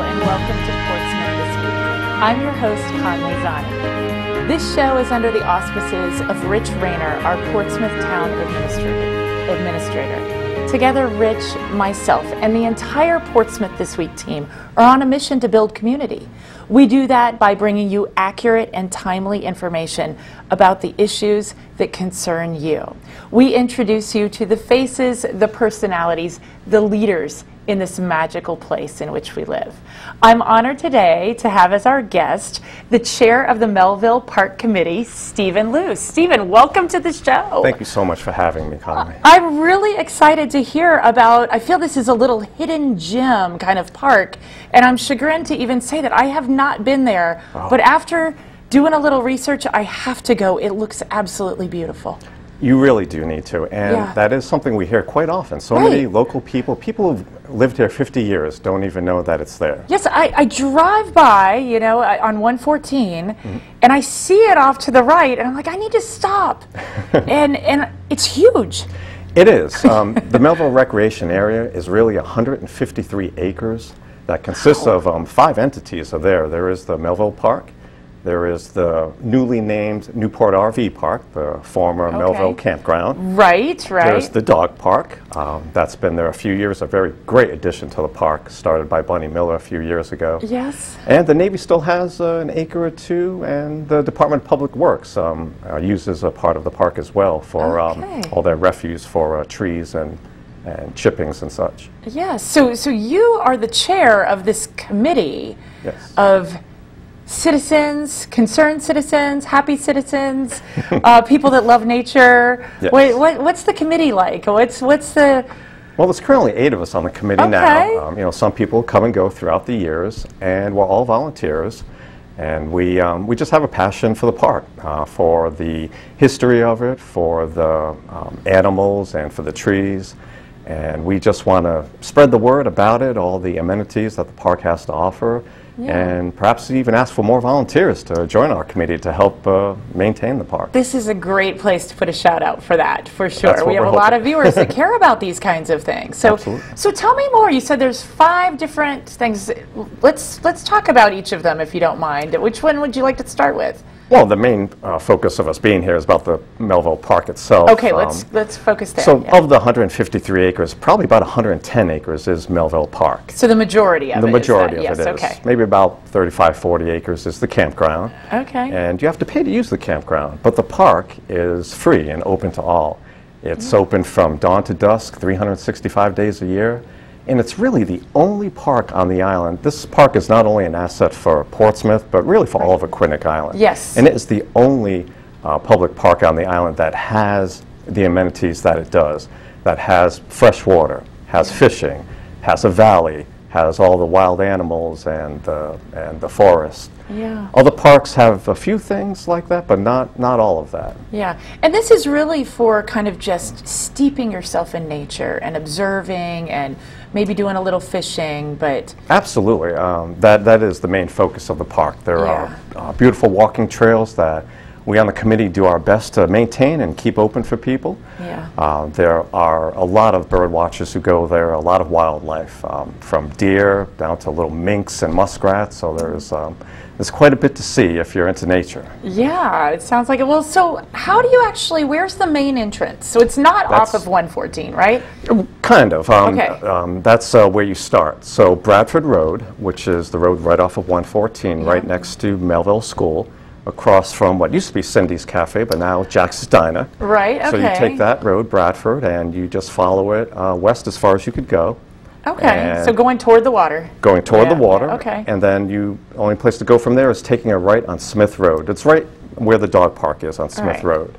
and welcome to Portsmouth This Week. I'm your host, Conley Zani. This show is under the auspices of Rich Rayner, our Portsmouth Town Administrator. Together, Rich, myself, and the entire Portsmouth This Week team are on a mission to build community. We do that by bringing you accurate and timely information about the issues that concern you. We introduce you to the faces, the personalities, the leaders in this magical place in which we live. I'm honored today to have as our guest the chair of the Melville Park Committee, Stephen Luce. Stephen, welcome to the show. Thank you so much for having me, Conley. I'm really excited to hear about, I feel this is a little hidden gem kind of park, and I'm chagrined to even say that I have not been there, but after doing a little research, I have to go. It looks absolutely beautiful. You really do need to, and that is something we hear quite often. So many local people who've lived here 50 years don't even know that it's there. Yes, I drive by, you know, on 114, and I see it off to the right, and I'm like, I need to stop. and it's huge. It is. The Melville Recreation Area is really 153 acres that consists of 5 entities are there. There is the Melville Park. There is the newly named Newport RV Park, the former Melville Campground. Right. There's the dog park. That's been there a few years, a very great addition to the park, started by Bunny Miller a few years ago. Yes. And the Navy still has an acre or two, and the Department of Public Works uses a part of the park as well for all their refuse for trees and chippings and such. Yes. So you are the chair of this committee of citizens, concerned citizens, happy citizens, people that love nature. Yes. What's the committee like? What's the? Well, there's currently 8 of us on the committee now. You know, some people come and go throughout the years, and we're all volunteers. And we just have a passion for the park, for the history of it, for the animals, and for the trees. And we just want to spread the word about it, all the amenities that the park has to offer. And perhaps even ask for more volunteers to join our committee to help maintain the park. This is a great place to put a shout out for that, for sure. We have a hoping. lot of viewers that care about these kinds of things. So, so tell me more. You said there's 5 different things. Let's talk about each of them if you don't mind. Which one would you like to start with? Well, the main focus of us being here is about the Melville Park itself. Okay, let's focus there. So of the 153 acres, probably about 110 acres is Melville Park. So the majority of it is that? The majority of it is. Okay. Maybe about 35, 40 acres is the campground. Okay. And you have to pay to use the campground, but the park is free and open to all. It's open from dawn to dusk, 365 days a year. And it's really the only park on the island. This park is not only an asset for Portsmouth, but really for all of Aquinic Island. Yes. And it is the only public park on the island that has the amenities that it does, that has fresh water, has fishing, has a valley, has all the wild animals and the forest. Yeah. Other parks have a few things like that, but not all of that. Yeah, and this is really for kind of just steeping yourself in nature and observing and maybe doing a little fishing, but... Absolutely. That is the main focus of the park. There are beautiful walking trails that we on the committee do our best to maintain and keep open for people. Yeah. There are a lot of bird watchers who go there, a lot of wildlife, from deer down to little minks and muskrats, so there's quite a bit to see if you're into nature. Yeah, it sounds like it. Well, so how do you actually, where's the main entrance? So it's not off of 114, right? Kind of. That's where you start. So Bradford Road, which is the road right off of 114, right next to Melville School, across from what used to be Cindy's Cafe, but now Jack's Diner. Right, okay. So you take that road, Bradford, and you just follow it west as far as you could go. Okay, so going toward the water. Going toward the water. Okay. And then the only place to go from there is taking a right on Smith Road. It's right where the dog park is on Smith Road.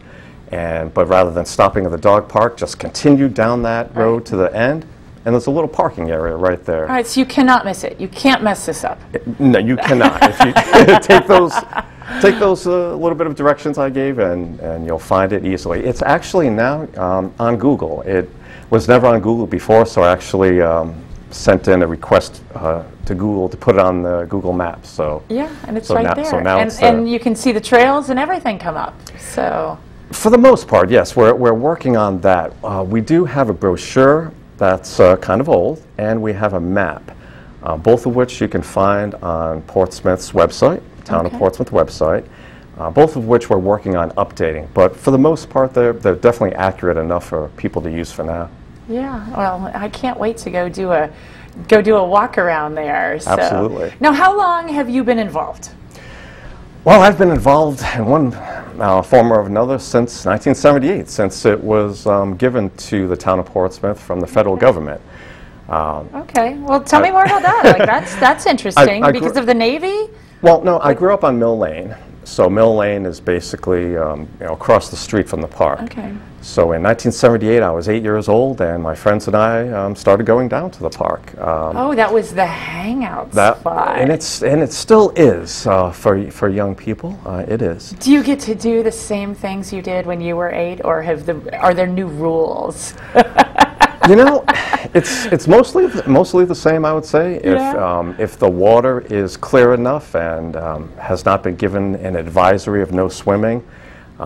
But rather than stopping at the dog park, just continue down that road to the end, and there's a little parking area right there. All right, so you cannot miss it. You can't mess this up. No, you cannot. If you take those little bit of directions I gave, and you'll find it easily. It's actually now on Google. It was never on Google before, so I actually sent in a request to Google to put it on the Google Maps. So yeah, and it's right there. So now and you can see the trails and everything come up. So for the most part, yes, we're working on that. We do have a brochure that's kind of old, and we have a map. both of which you can find on Portsmouth's website, Town of Portsmouth website, both of which we're working on updating. But for the most part, they're definitely accurate enough for people to use for now. Yeah, well, I can't wait to go do a walk around there. So. Absolutely. Now, how long have you been involved? Well, I've been involved in one form or another since 1978, since it was given to the Town of Portsmouth from the federal government. Okay, well, tell me more about that. Like, that's interesting. Because of the Navy? Well, no, I grew up on Mill Lane. So Mill Lane is basically across the street from the park. Okay. So in 1978, I was 8 years old, and my friends and I started going down to the park. Oh, that was the hangout spot. And it still is for young people. It is. Do you get to do the same things you did when you were 8, or are there new rules? You know, it's mostly the same, I would say. Yeah. If the water is clear enough and has not been given an advisory of no swimming,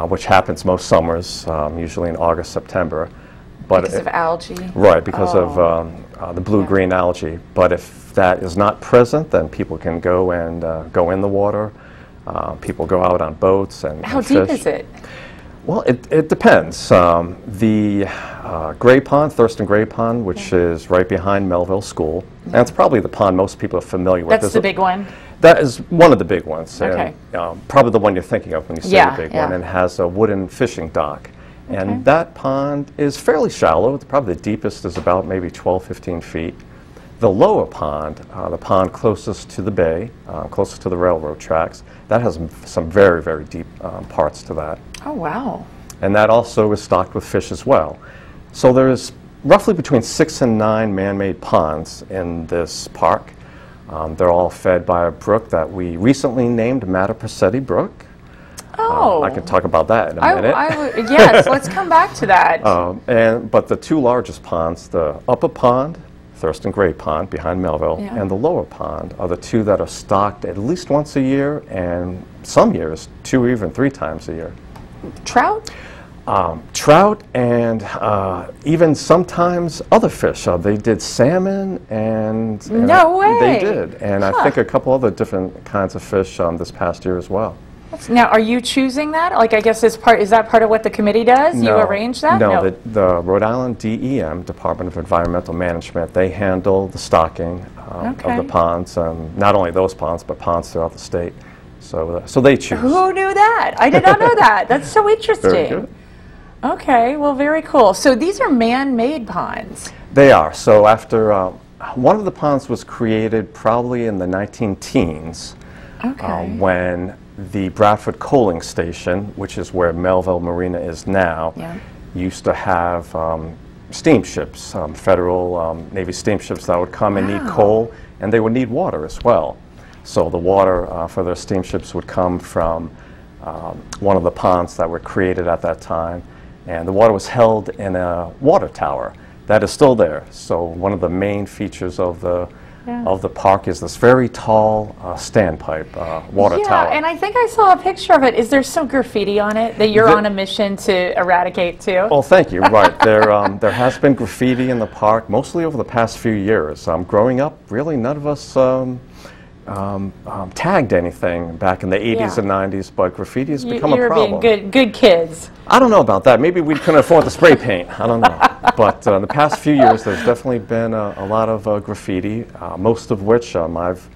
which happens most summers, usually in August, September. But because of algae? Right, because of the blue-green algae. But if that is not present, then people can go and go in the water. People go out on boats and How fish. deep is it? Well, it depends. The Gray Pond, Thurston Gray Pond, which is right behind Melville School, and it's probably the pond most people are familiar with. That's the big one? That is one of the big ones. Okay. And, probably the one you're thinking of when you say the big one, and has a wooden fishing dock. And that pond is fairly shallow. Probably the deepest is about maybe 12, 15 feet. The lower pond, the pond closest to the bay, closest to the railroad tracks, that has some very, very deep parts to that. Oh, wow. And that also is stocked with fish as well. So there's roughly between 6 and 9 man-made ponds in this park. They're all fed by a brook that we recently named Mattapisetti Brook. Oh. I can talk about that in a minute. Yes, let's come back to that. But the two largest ponds, the upper pond, Thurston Gray Pond behind Melville, and the lower pond are the two that are stocked at least once a year, and some years 2 or even 3 times a year. Trout? Trout and even sometimes other fish. They did salmon and no way. They did, and I think a couple other different kinds of fish this past year as well. Now, are you choosing that? Like, I guess is that part of what the committee does? No, you arrange that? No, the Rhode Island DEM, Department of Environmental Management, they handle the stocking of the ponds, not only those ponds, but ponds throughout the state. So they choose. Who knew that? I did not know that. That's so interesting. Very good. Okay, well, very cool. So these are man-made ponds. They are. So after one of the ponds was created probably in the 19-teens, when the Bradford Coaling Station, which is where Melville Marina is now, used to have steamships, federal Navy steamships that would come and need coal, and they would need water as well. So the water for their steamships would come from one of the ponds that were created at that time, and the water was held in a water tower that is still there. So one of the main features of the park is this very tall standpipe water tower. Yeah, and I think I saw a picture of it. Is there some graffiti on it that you're on a mission to eradicate too? Well, thank you. Right. There has been graffiti in the park, mostly over the past few years. Growing up, really none of us tagged anything back in the 80s and 90s, but graffiti has become a problem. You were being good kids. I don't know about that. Maybe we couldn't afford the spray paint. I don't know. But the past few years, there's definitely been a lot of graffiti, most of which I've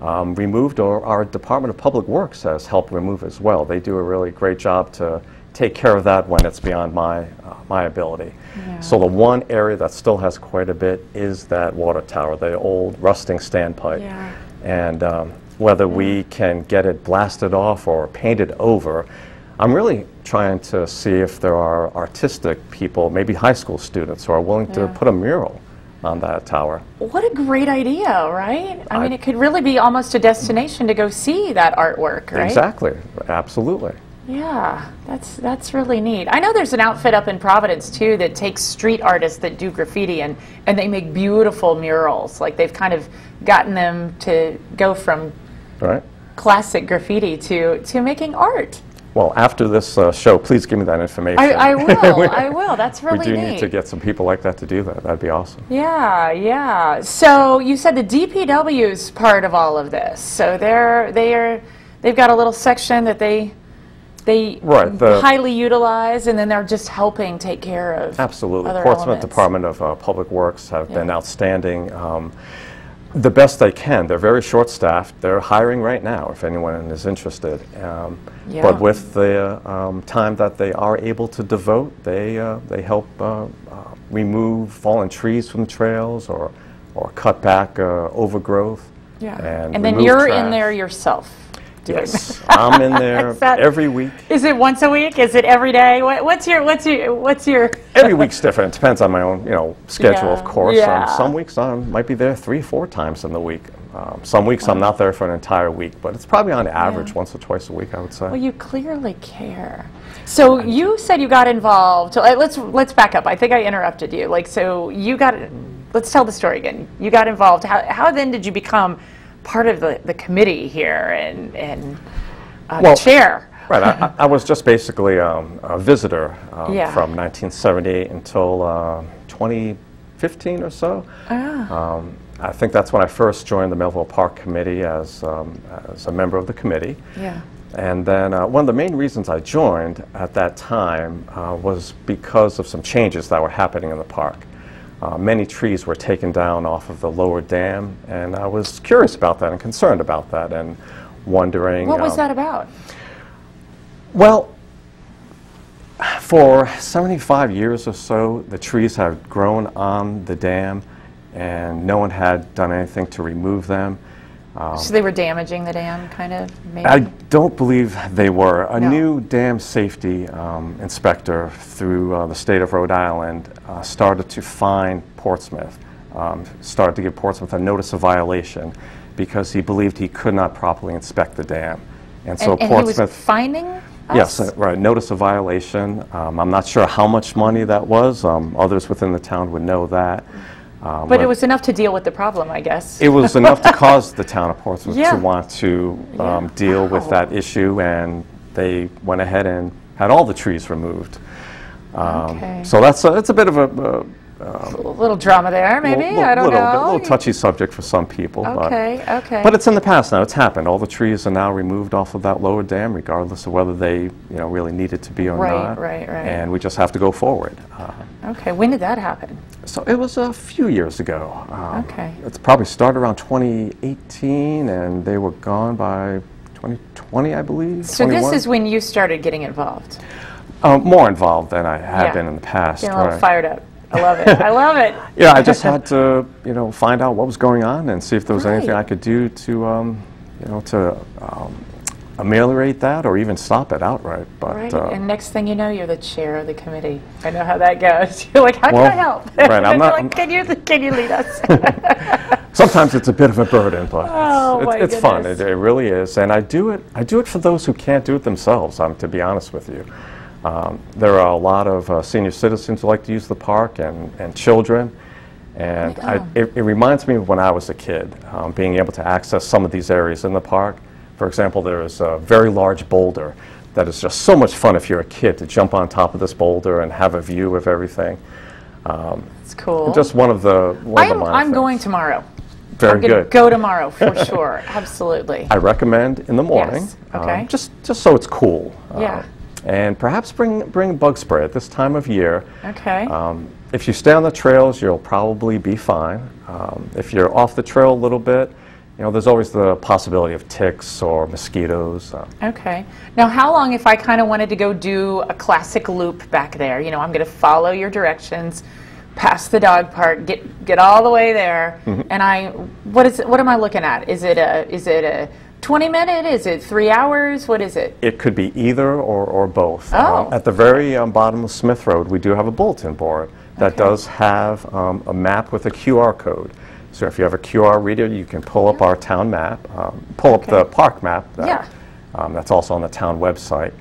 removed, or our Department of Public Works has helped remove as well. They do a really great job to take care of that when it's beyond my ability. Yeah. So the one area that still has quite a bit is that water tower, the old rusting standpipe. Yeah. And whether we can get it blasted off or painted over, I'm really trying to see if there are artistic people, maybe high school students, who are willing to put a mural on that tower. What a great idea, right? I mean, it could really be almost a destination to go see that artwork, right? Exactly, absolutely. Yeah, that's really neat. I know there's an outfit up in Providence too that takes street artists that do graffiti and they make beautiful murals. Like they've kind of gotten them to go from classic graffiti to making art. Well, after this show, please give me that information. I will. I will. That's really neat. We do need to get some people like that to do that. That'd be awesome. Yeah, yeah. So you said the DPW's part of all of this. So they've got a little section that they highly utilize, and then they're just helping take care of absolutely. Other Portsmouth elements. Department of Public Works have been outstanding. The best they can. They're very short-staffed. They're hiring right now if anyone is interested. But with the time that they are able to devote, they help remove fallen trees from the trails or cut back overgrowth. Yeah. And then you're in there yourself. Yes, I'm in there every week. Is it once a week? Is it every day? What's your? Every week's different. It depends on my own, schedule, of course. Yeah. Some weeks I might be there 3 or 4 times in the week. Some weeks I'm not there for an entire week, but it's probably on average once or twice a week, I would say. Well, you clearly care. So you said you got involved. Let's back up. I think I interrupted you. So you got. Let's tell the story again. You got involved. How then did you become part of the committee here and chair? Right. I was just basically a visitor from 1978 until 2015 or so. I think that's when I first joined the Melville Park Committee as a member of the committee. Yeah. And then one of the main reasons I joined at that time was because of some changes that were happening in the park. Many trees were taken down off of the lower dam, and I was curious about that and concerned about that and wondering... What was that about? Well, for 75 years or so, the trees had grown on the dam, and no one had done anything to remove them. So they were damaging the dam, kind of, maybe? I don't believe they were. A new dam safety inspector through the state of Rhode Island started to fine Portsmouth, started to give Portsmouth a notice of violation because he believed he could not properly inspect the dam. And so Portsmouth... he was fining us? Yes, right, notice of violation. I'm not sure how much money that was. Others within the town would know that. But it was enough to deal with the problem, I guess. It was enough to cause the town of Portsmouth to want to deal with that issue, and they went ahead and had all the trees removed. So it's a bit of a little drama there, maybe? I don't know. A little touchy subject for some people. Okay. But it's in the past now. It's happened. All the trees are now removed off of that lower dam, regardless of whether they really needed to be or not. Right. And we just have to go forward. Okay. When did that happen? So it was a few years ago. Okay. It's probably started around 2018, and they were gone by 2020, I believe. So 21. this is when you started getting involved? More involved than I had been in the past. Getting a little fired up. I love it. I love it. Yeah, I just had to, find out what was going on and see if there was anything I could do to, ameliorate that or even stop it outright. But and next thing you know, you're the chair of the committee. I know how that goes. You're like, how can I help? Right, I'm not. Like, can you lead us? Sometimes it's a bit of a burden, but it's fun. It really is, and I do it for those who can't do it themselves. To be honest with you. There are a lot of senior citizens who like to use the park and children, and it reminds me of when I was a kid, being able to access some of these areas in the park. For example, there is a very large boulder that is just so much fun if you're a kid to jump on top of this boulder and have a view of everything. It's cool. Just one of the I'm going tomorrow. Very good. I'm going to go tomorrow for sure. Absolutely. I recommend in the morning. Yes. Okay. Just so it's cool. Yeah. And perhaps bring bug spray at this time of year. Okay. If you stay on the trails, you'll probably be fine. If you're off the trail a little bit, there's always the possibility of ticks or mosquitoes. Okay. Now, how long, if I kind of wanted to go do a classic loop back there, I'm going to follow your directions, past the dog park, get all the way there, and what am I looking at? Is it a 20-minute? Is it 3 hours? What is it? It could be either or both. Oh. At the very bottom of Smith Road, we do have a bulletin board that does have a map with a QR code. So if you have a QR reader, you can pull up our town map, pull up the park map. That's also on the town website.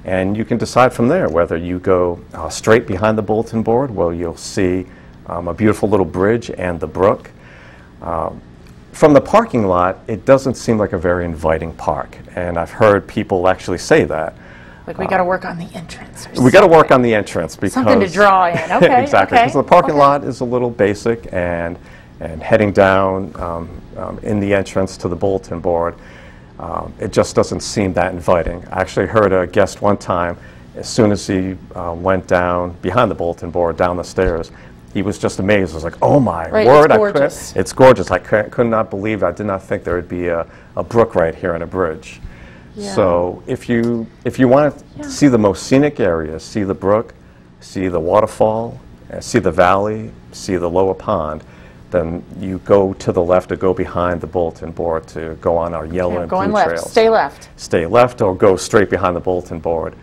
And you can decide from there whether you go straight behind the bulletin board, where you'll see a beautiful little bridge and the brook. From the parking lot, it doesn't seem like a very inviting park, and I've heard people actually say that. Like we got to work on the entrance. We got to work on the entrance because something to draw in. Okay. Exactly, because the parking lot is a little basic, and heading down in the entrance to the bulletin board, it just doesn't seem that inviting. I actually heard a guest one time, as soon as he went down behind the bulletin board, down the stairs, he was just amazed. He was like, "Oh my word, it's gorgeous." It's gorgeous. I could not believe, I did not think there would be a brook right here and a bridge. Yeah. So if you want to see the most scenic areas, see the brook, see the waterfall, see the valley, see the lower pond, then you go to the left or go behind the bulletin board to go on our yellow and blue going left. trails. Stay left. Stay left or go straight behind the bulletin board.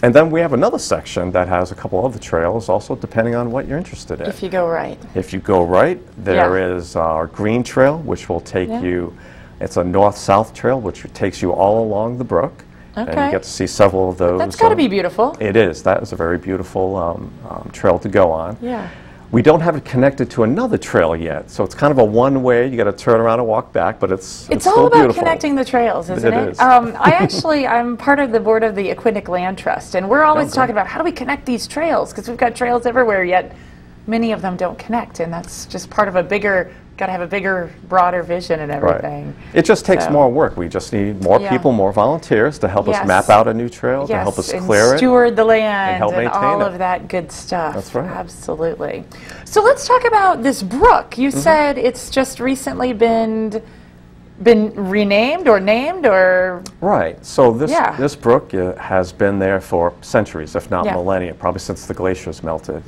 And then we have another section that has a couple other trails, also depending on what you're interested in. If you go right. If you go right, there is our green trail, which will take you, it's a north-south trail, which takes you all along the brook. Okay. And you get to see several of those. That's got to be beautiful. It is. That is a very beautiful trail to go on. Yeah. We don't have it connected to another trail yet, so it's kind of a one-way. You got to turn around and walk back, but it's all still about beautiful. Connecting the trails, isn't it? It is. I'm part of the board of the Aquinic Land Trust, and we're always talking about how do we connect these trails, because we've got trails everywhere, yet many of them don't connect, and that's just part of a bigger, got to have a bigger, broader vision and everything. Right. It just takes more work. We just need more people, more volunteers to help us map out a new trail, to help us clear it. Steward the land, and help maintain all it. of that good stuff. That's right. Absolutely. So let's talk about this brook. You said it's just recently been renamed or named, or? Right. So this brook has been there for centuries, if not millennia, probably since the glaciers melted.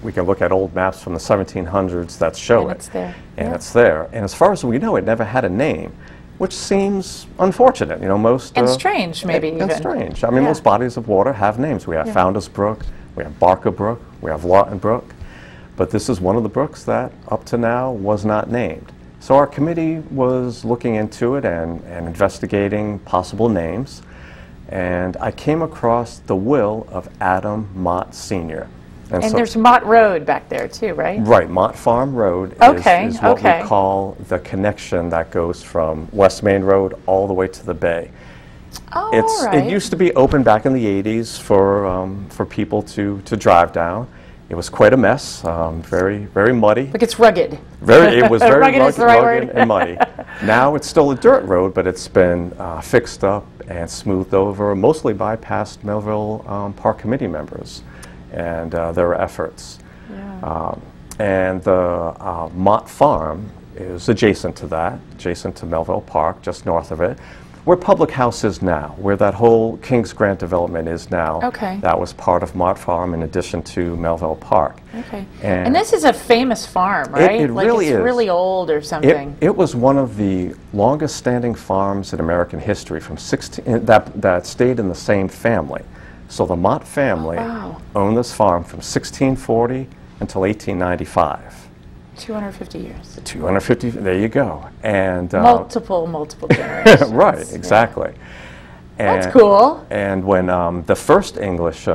We can look at old maps from the 1700s that show it. It's there. And it's there. And as far as we know, it never had a name, which seems unfortunate. You know, most and strange, maybe and even. Strange. I mean, most bodies of water have names. We have Founder's Brook, we have Barker Brook, we have Lawton Brook, but this is one of the brooks that up to now was not named. So our committee was looking into it and investigating possible names, and I came across the will of Adam Mott Sr. And so there's Mott Road back there too, right? Right, Mott Farm Road is what we call the connection that goes from West Main Road all the way to the bay. Oh, It used to be open back in the 80s for people to drive down. It was quite a mess, very, very muddy. Like it's rugged. It was very rugged is the right word. and muddy. Now it's still a dirt road, but it's been fixed up and smoothed over, mostly by past Melville Park Committee members and their efforts. Yeah. And the Mott Farm is adjacent to that, adjacent to Melville Park, just north of it. Where Public House is now, where that whole Kings Grant development is now, that was part of Mott Farm in addition to Melville Park. Okay. And this is a famous farm, right? It really is. It's really old or something. It was one of the longest standing farms in American history from that stayed in the same family. So the Mott family owned this farm from 1640 until 1895. 250 years. 250, there you go. And multiple generations. Right, exactly. And, that's cool. And when the first English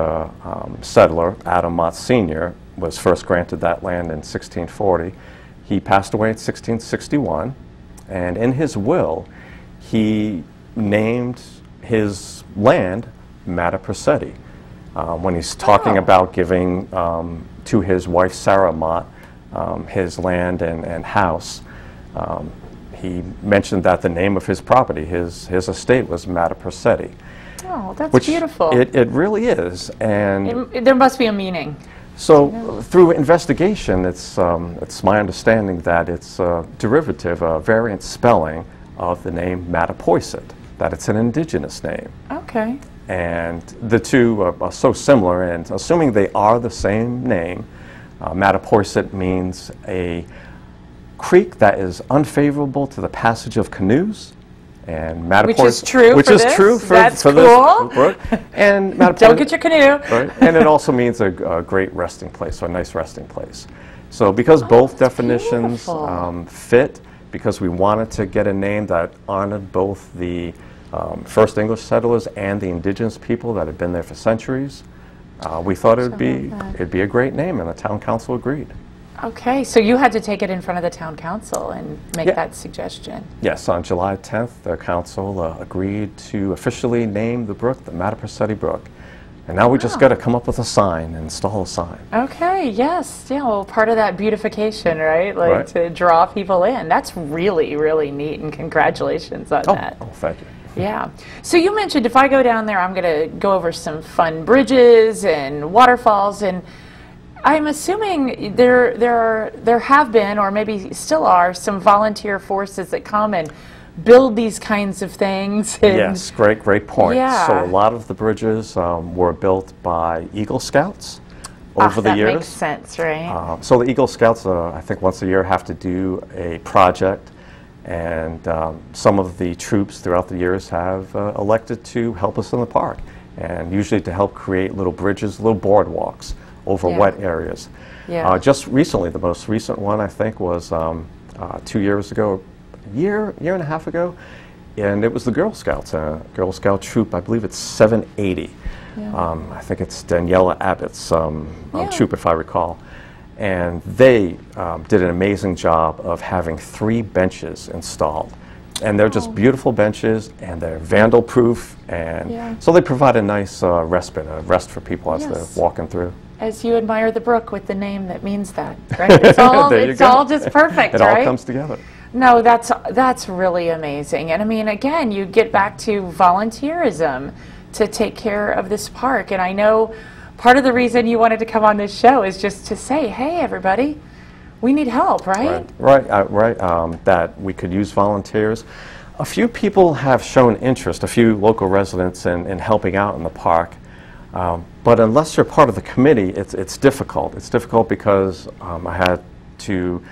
settler, Adam Mott Sr., was first granted that land in 1640, he passed away in 1661, and in his will, he named his land Mattaporsetti. When he's talking about giving to his wife, Sarah Mott, his land and house, he mentioned that the name of his property, his estate, was Mattaporsetti. Oh, that's beautiful. It really is, and there must be a meaning. So through investigation, it's my understanding that it's a derivative, a variant spelling of the name Mattapoisett, that it's an indigenous name. Okay. And the two are so similar, and assuming they are the same name, Mattapoisett means a creek that is unfavorable to the passage of canoes, and Mattapoisett, which is true for this brook. And don't get your canoe. Right? And it also means a great resting place, or a nice resting place. So because both definitions fit, because we wanted to get a name that honored both the first English settlers and the indigenous people that had been there for centuries, we thought it'd be a great name, and the town council agreed. Okay, so you had to take it in front of the town council and make that suggestion. Yes, on July 10th, the council agreed to officially name the brook the Mattapisetti Brook. And now we just got to come up with a sign, install a sign. Okay, yes. Yeah, well, part of that beautification, right? Like to draw people in. That's really, really neat, and congratulations on that. Oh, thank you. Yeah. So you mentioned if I go down there, I'm going to go over some fun bridges and waterfalls, and I'm assuming there have been, or maybe still are, some volunteer forces that come and build these kinds of things. Yes, great point. Yeah. So a lot of the bridges were built by Eagle Scouts over the years. That makes sense, right? So the Eagle Scouts, I think once a year, have to do a project, and some of the troops throughout the years have elected to help us in the park, and usually to help create little bridges, little boardwalks over wet areas. Yeah. Just recently, the most recent one I think was 2 years ago, year and a half ago, and it was the Girl Scouts, Girl Scout troop. I believe it's 780. Yeah. I think it's Daniela Abbott's troop, if I recall. And they did an amazing job of having 3 benches installed. And they're just beautiful benches, and they're vandal-proof, and so they provide a nice respite, a rest for people as they're walking through. As you admire the brook with the name that means that, right? It's all, it's all just perfect, it right? all comes together. No, that's really amazing. And I mean, again, you get back to volunteerism to take care of this park. And I know part of the reason you wanted to come on this show is just to say, hey, everybody, we need help, right? Right, that we could use volunteers. A few people have shown interest, a few local residents, in helping out in the park. But unless you're part of the committee, it's difficult. It's difficult because I had to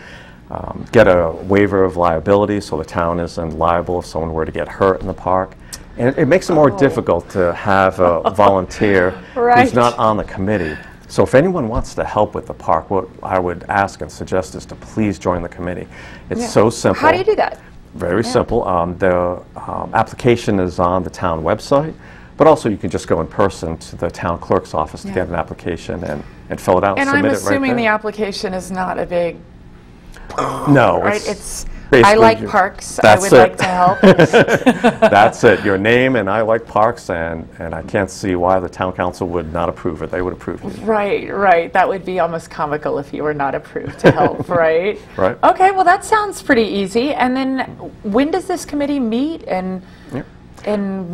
get a waiver of liability, so the town isn't liable if someone were to get hurt in the park. And it makes it more difficult to have a volunteer who's not on the committee. So if anyone wants to help with the park, what I would ask and suggest is to please join the committee. It's so simple. How do you do that? Very simple. The application is on the town website, but also you can just go in person to the town clerk's office to get an application and fill it out and submit it right there. And I'm assuming the application is not a big... No. Right? It's I like parks. I would like to help. That's it. Your name and I like parks, and I can't see why the town council would not approve it. They would approve it. Right. That would be almost comical if you were not approved to help, right? Right. Okay, well, that sounds pretty easy. And then when does this committee meet? And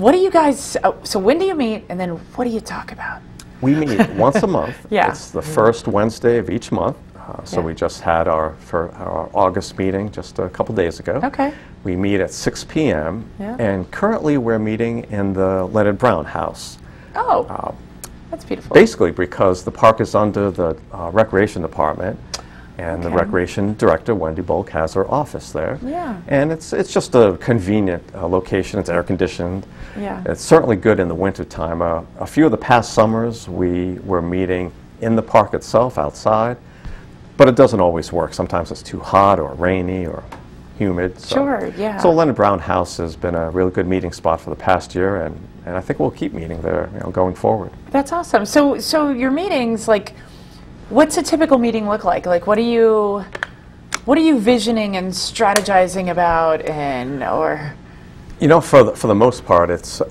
what do you guys, so when do you meet, and then what do you talk about? We meet once a month. It's the first Wednesday of each month. So we just had our August meeting just a couple days ago. Okay. We meet at 6 p.m. And currently we're meeting in the Leonard Brown House. Oh, that's beautiful. Basically because the park is under the Recreation Department, and the Recreation Director, Wendy Bulk, has her office there. Yeah. And it's just a convenient location. It's air conditioned. Yeah. It's certainly good in the wintertime. A few of the past summers we were meeting in the park itself, outside. But it doesn't always work. Sometimes it's too hot or rainy or humid. So. Sure, yeah. So Leonard Brown House has been a really good meeting spot for the past year, and I think we'll keep meeting there, going forward. That's awesome. So your meetings, like, what's a typical meeting look like? Like, what are you visioning and strategizing about, or? For the most part, it's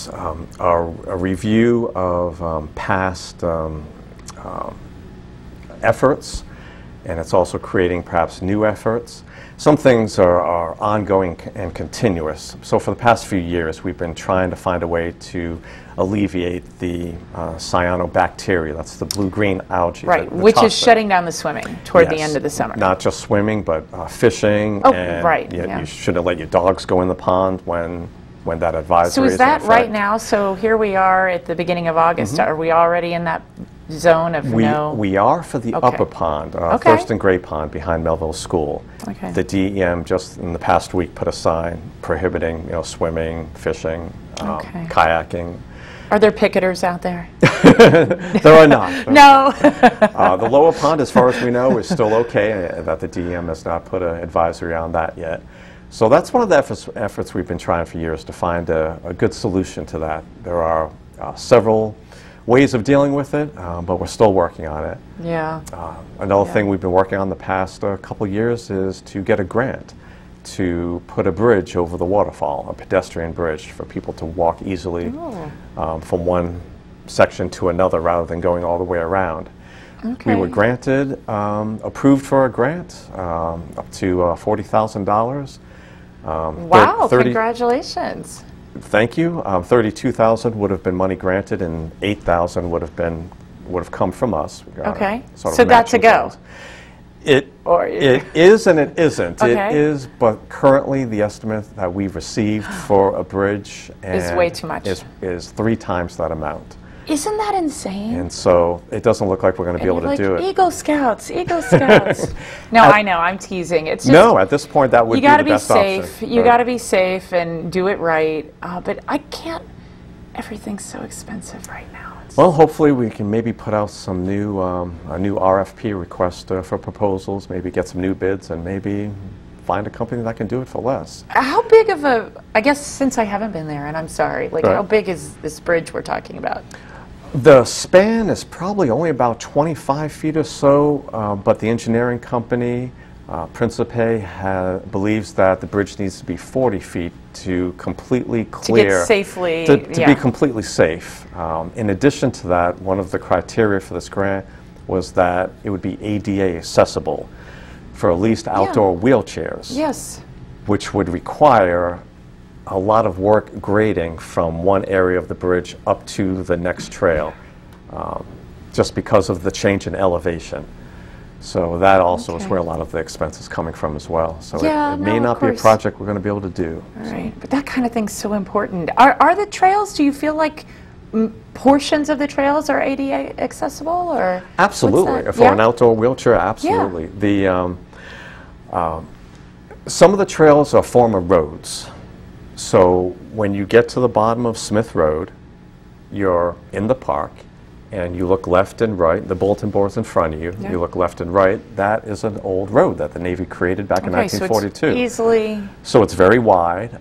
a review of past efforts. And it's also creating perhaps new efforts. Some things are ongoing and continuous. So for the past few years, we've been trying to find a way to alleviate the cyanobacteria. That's the blue-green algae. Right, which is shutting down the swimming toward the end of the summer. Not just swimming, but fishing. Oh, and right. You shouldn't let your dogs go in the pond when that advisory is in effect. So is that right now? So here we are at the beginning of August. Are we already in that zone of no? We are for the upper pond, First and Gray Pond behind Melville School. Okay. The DEM just in the past week put a sign prohibiting swimming, fishing, kayaking. Are there picketers out there? There are not. No. The lower pond, as far as we know, is still okay. That the DEM has not put an advisory on that yet. So that's one of the efforts we've been trying for years to find a good solution to that. There are several ways of dealing with it, but we're still working on it. Yeah. Another thing we've been working on the past couple years is to get a grant to put a bridge over the waterfall, a pedestrian bridge for people to walk easily from one section to another rather than going all the way around. Okay. We were granted, approved for a grant up to $40,000. Wow, congratulations. Thank you. $32,000 would have been money granted, and $8,000 would have come from us. Okay, so that's a go. It is and it isn't. Okay. It is, but currently the estimate that we've received for a bridge is way too much. Is 3 times that amount. Isn't that insane? And so it doesn't look like we're going to be able to do it. Eagle Scouts, Eagle Scouts. No, I know, I'm teasing. It's just, no, at this point that would be the best option. You got to be safe. You got to be safe and do it right. But I can't. Everything's so expensive right now. Well, hopefully we can maybe put out some new a new RFP request for proposals. Maybe get some new bids and maybe find a company that can do it for less. How big of a? I guess since I haven't been there, and I'm sorry. Like, how big is this bridge we're talking about? The span is probably only about 25 feet or so, but the engineering company, Principe, believes that the bridge needs to be 40 feet to completely clear. To get safely. To be completely safe. In addition to that, one of the criteria for this grant was that it would be ADA accessible for at least outdoor wheelchairs. Yes. Which would require a lot of work grading from one area of the bridge up to the next trail, just because of the change in elevation. So that also is where a lot of the expense is coming from as well. So it may not be a project we're going to be able to do. All right, but that kind of thing's so important. Are the trails, do you feel like portions of the trails are ADA accessible? Or absolutely. For an outdoor wheelchair, absolutely. The, some of the trails are former roads. So when you get to the bottom of Smith Road, you're in the park, and you look left and right, the bulletin board's in front of you, you look left and right, that is an old road that the Navy created back in 1942. So it's easily... So it's very wide.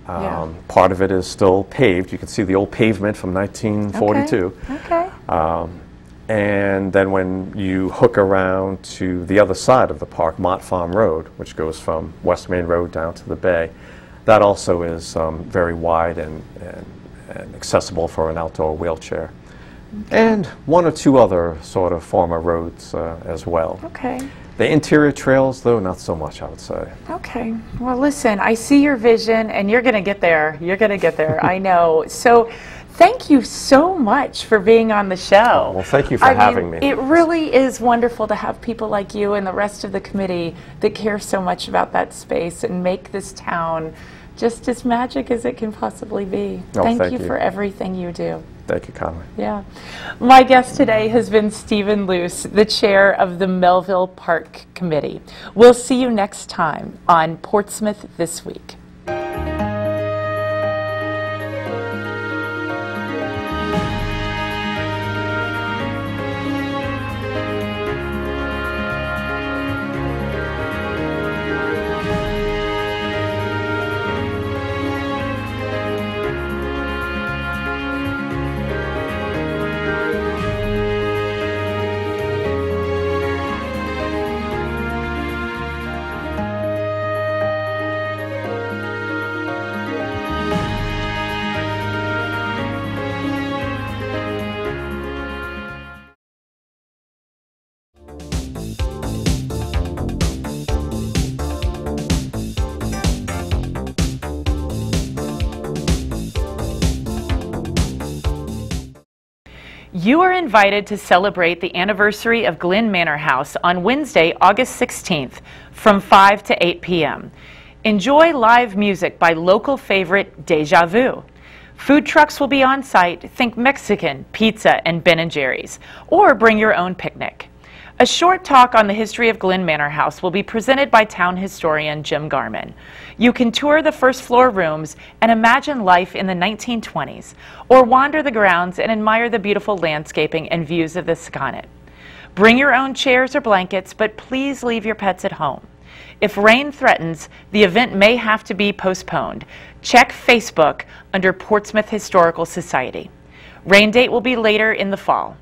Part of it is still paved. You can see the old pavement from 1942. Okay. And then when you hook around to the other side of the park, Mott Farm Road, which goes from West Main Road down to the bay, that also is very wide and accessible for an outdoor wheelchair. And 1 or 2 other sort of former roads as well. Okay. The interior trails, though, not so much, I would say. Okay. Well, listen, I see your vision, and you're going to get there. You're going to get there, I know. So thank you so much for being on the show. Well, thank you for having me. It really is wonderful to have people like you and the rest of the committee that care so much about that space and make this town just as magic as it can possibly be. Thank you for everything you do. Thank you, Conway. Yeah. My guest today has been Stephen Luce, the chair of the Melville Park Committee. We'll see you next time on Portsmouth This Week. You are invited to celebrate the anniversary of Glynn Manor House on Wednesday, August 16th from 5 to 8 p.m. Enjoy live music by local favorite Deja Vu. Food trucks will be on site. Think Mexican, pizza, and Ben & Jerry's. Or bring your own picnic. A short talk on the history of Glynn Manor House will be presented by town historian Jim Garman. You can tour the first floor rooms and imagine life in the 1920s, or wander the grounds and admire the beautiful landscaping and views of the Sakonnet. Bring your own chairs or blankets, but please leave your pets at home. If rain threatens, the event may have to be postponed. Check Facebook under Portsmouth Historical Society. Rain date will be later in the fall.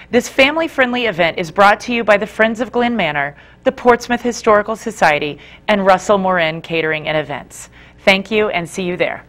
This family-friendly event is brought to you by the Friends of Glen Manor, the Portsmouth Historical Society, and Russell Morin Catering and Events. Thank you, and see you there.